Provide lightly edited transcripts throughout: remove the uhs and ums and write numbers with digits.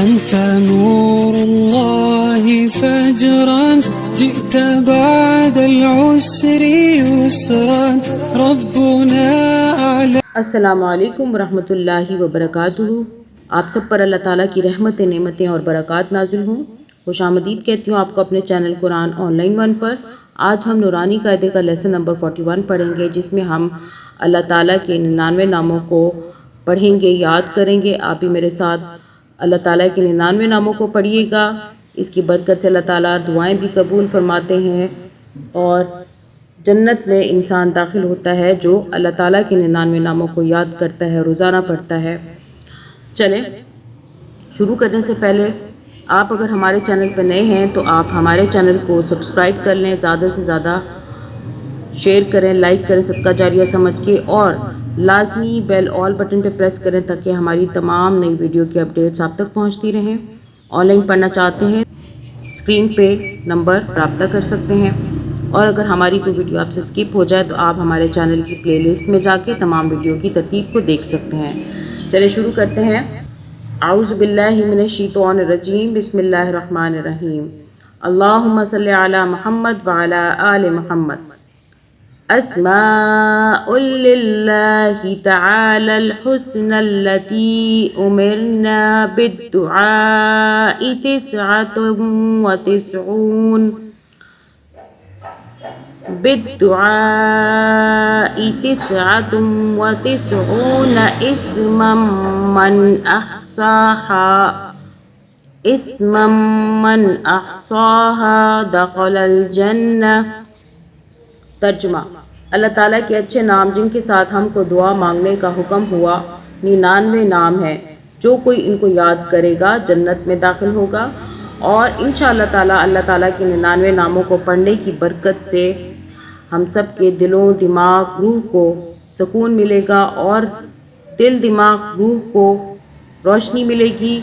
أنت نور الله فجرا جئت بعد العسر يسرا ربنا أعلم। अस्सलामु अलैकुम वरहमतुल्लाहि वबरकातुहू। आप सब पर अल्लाह ताला की रहमतें, नेमतें और बरक़ात नाजिल हों। खुशामदीद कहती हूँ आपको अपने चैनल कुरान ऑनलाइन वन पर। आज हम नूरानी कायदे का लेसन नंबर 41 पढ़ेंगे, जिसमें हम अल्लाह ताला के 99 नामों को पढ़ेंगे, याद करेंगे। आप भी मेरे साथ अल्लाह ताला के 99 नामों को पढ़िएगा। इसकी बरकत से अल्लाह ताला दुआएं भी कबूल फरमाते हैं और जन्नत में इंसान दाखिल होता है जो अल्लाह ताला के 99 नामों को याद करता है, रोज़ाना पढ़ता है। चलें शुरू करने से पहले आप अगर हमारे चैनल पर नए हैं तो आप हमारे चैनल को सब्सक्राइब कर लें, ज़्यादा से ज़्यादा शेयर करें, लाइक करें सदका जारिया समझ के, और लाजमी बेल ऑल बटन पर प्रेस करें ताकि हमारी तमाम नई वीडियो की अपडेट्स आप तक पहुंचती रहें। ऑनलाइन पढ़ना चाहते हैं स्क्रीन पे नंबर रब्ता कर सकते हैं, और अगर हमारी कोई वीडियो आपसे स्किप हो जाए तो आप हमारे चैनल की प्लेलिस्ट में जाके तमाम वीडियो की तरतीब को देख सकते हैं। चलिए शुरू करते हैं। आऊज़ु बिल्लाहि मिनश शैतानिर रजीम, बिस्मिल्लाहिर रहमानिर रहीम। अल्लाहुम्मा सल्लि अला मुहम्मद व अला आलि मुहम्मद। अस्माउल लिल्लाहि तआलल हुस्नल लती उमिरना बिद्दुआइ तिस्अतुन व तिस्ऊन बिद्दुआइ तिस्अतुन व तिस्ऊन इस्मम मन अहसाहा दखलल जन्नह। तर्जुमा। अल्लाह ताला के अच्छे नाम जिनके साथ हमको दुआ मांगने का हुक्म हुआ 99 नाम है। जो कोई इनको याद करेगा जन्नत में दाखिल होगा, और इंशाअल्लाह ताला अल्लाह ताला के 99 नामों को पढ़ने की बरकत से हम सब के दिलों, दिमाग, रूह को सुकून मिलेगा, और दिल, दिमाग, रूह को रोशनी मिलेगी,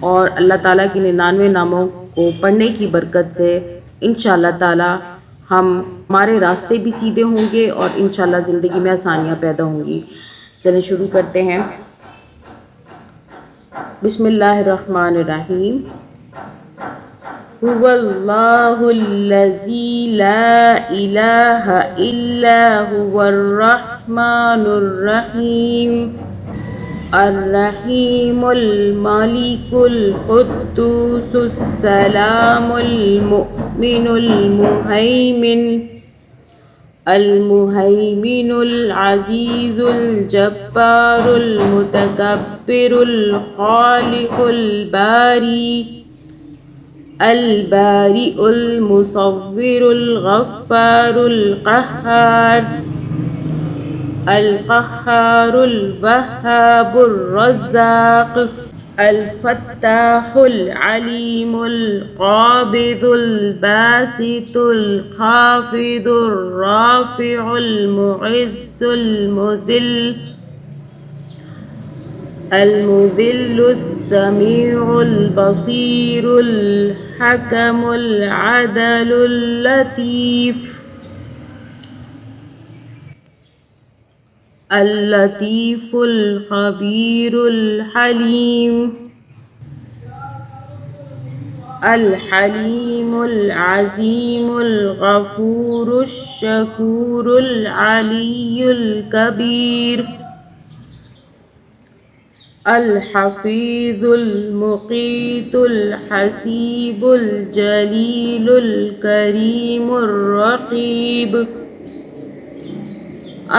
और अल्लाह ताला के 99 नामों को पढ़ने की बरकत से इंशाअल्लाह ताला हमारे रास्ते भी सीधे होंगे और इंशाअल्लाह ज़िंदगी में आसानियाँ पैदा होंगी। चलिए शुरू करते हैं। बिस्मिल्लाहिर्रहमानिर्रहीम। हुवल्लाहुल्लज़ी ला इलाहा इल्ला हुवर्रहमानुर्रहीम अर्रहीमुल मालिकुल कुद्दूसुस सलामुल मुमिनुल मुहैमिन अल-मुहैमिनुल अज़ीज़ुल जब्बारुल मुतकब्बिरुल खालिकुल बारी अल-बारिउल मुसव्विरुल गफ्फारुल क़ह्हार अल-क़ह्हारुल वह्हाबुर रज़्ज़ाक़ अल-फ़त्ताहुल अलीमुल क़ाबिदुल बासितुल ख़ाफ़िदुर राफ़िउल मुइज़्ज़ुल मुज़िल्ल अल-मुज़िल्लुस समीउल बसीरुल हकमुल अदलुल लतीफ़ अल-लतीफ़ुल ख़बीरुल हलीम अल-हलीमुल अज़ीमुल गफ़ूरुश शकूरुल अलीयुल कबीर अल-हफ़ीज़ुल मुक़ीतुल हसीबुल जलीलुल करीमुर रक़ीब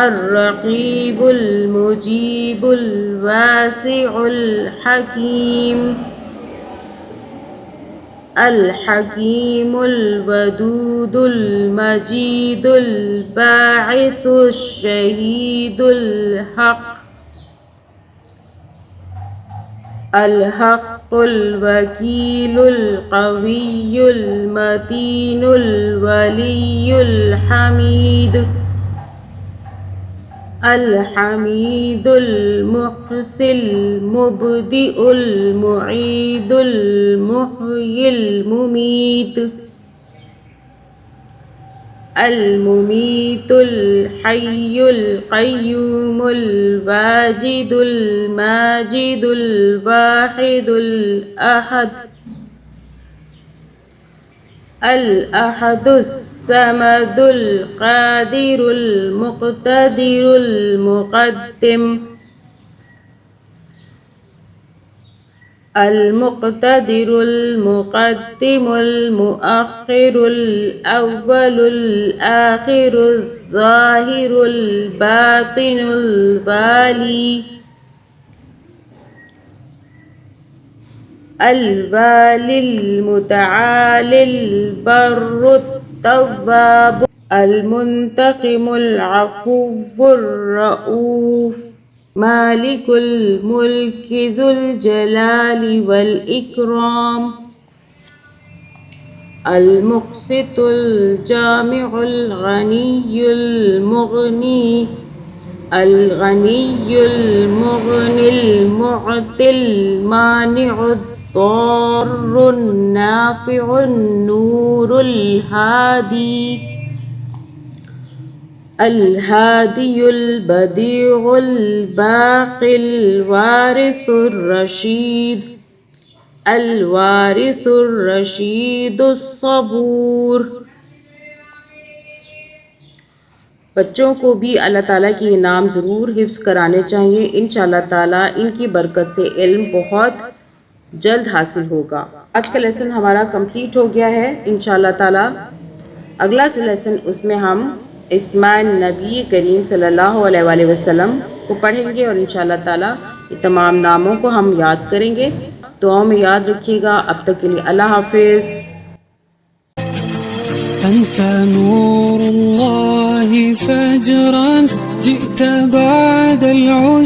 अर्रक़ीबुल मुजीबुल वासिउल हकीम अल-हकीमुल वदूदुल मजीदुल बाइसुश शहीदुल हक़ अल-हक़्क़ुल वकीलुल क़वियुल मतीनुल वलियुल हमीद अल-हमीदुल मुहसिल मुब्दिउल मुईदुल मुहयिल मुमीत अलमुमीतुल हय्युल क़य्यूमुल वाजिदुल माजिदुल वाहिदुल अहद अल अहदुस समदुल क़ादिरुल मुक़्तदिरुल मुक़द्दिम अल मुक़्तदिरुल मुक़द्दिमुल मुअख़्ख़िरुल अव्वलुल आख़िरुल ज़ाहिरुल बातिनुल वाली अल वालिल मुतआलिल बर्रुत तव्वाब अल मुंतक़िमुल अफ़ुव्वुर रऊफ़ मालिकुल मुल्कि ज़ुल जलाली वल इकराम अल मुक़सितुल जामिउल गनियुल मुग़नी अल गनियुल मुग़निल मुअतिल मानिउद ज़ार्रुन नाफ़िउन नूरुल हादी अल हादियुल बदीउल बाक़िल वारिसुर रशीद अल वारिसुर रशीदुस सबूर। बच्चों को भी अल्लाह ताला के ये नाम ज़रूर हिफ्ज़ कराने चाहिए। इंशाअल्लाह ताला इनकी बरकत से इल्म बहुत जल्द हासिल होगा। आज का लेसन हमारा कंप्लीट हो गया है। इंशाअल्लाह ताला अगला लेसन उसमें हम इस्माइल नबी करीम सल्लल्लाहु अलैहि वसल्लम को पढ़ेंगे और इंशाअल्लाह ताला ये तमाम नामों को हम याद करेंगे। दुआओं में याद रखिएगा। अब तक के लिए अल्लाह हाफिज़। أنت نور الله فجرا جئت بعد العسر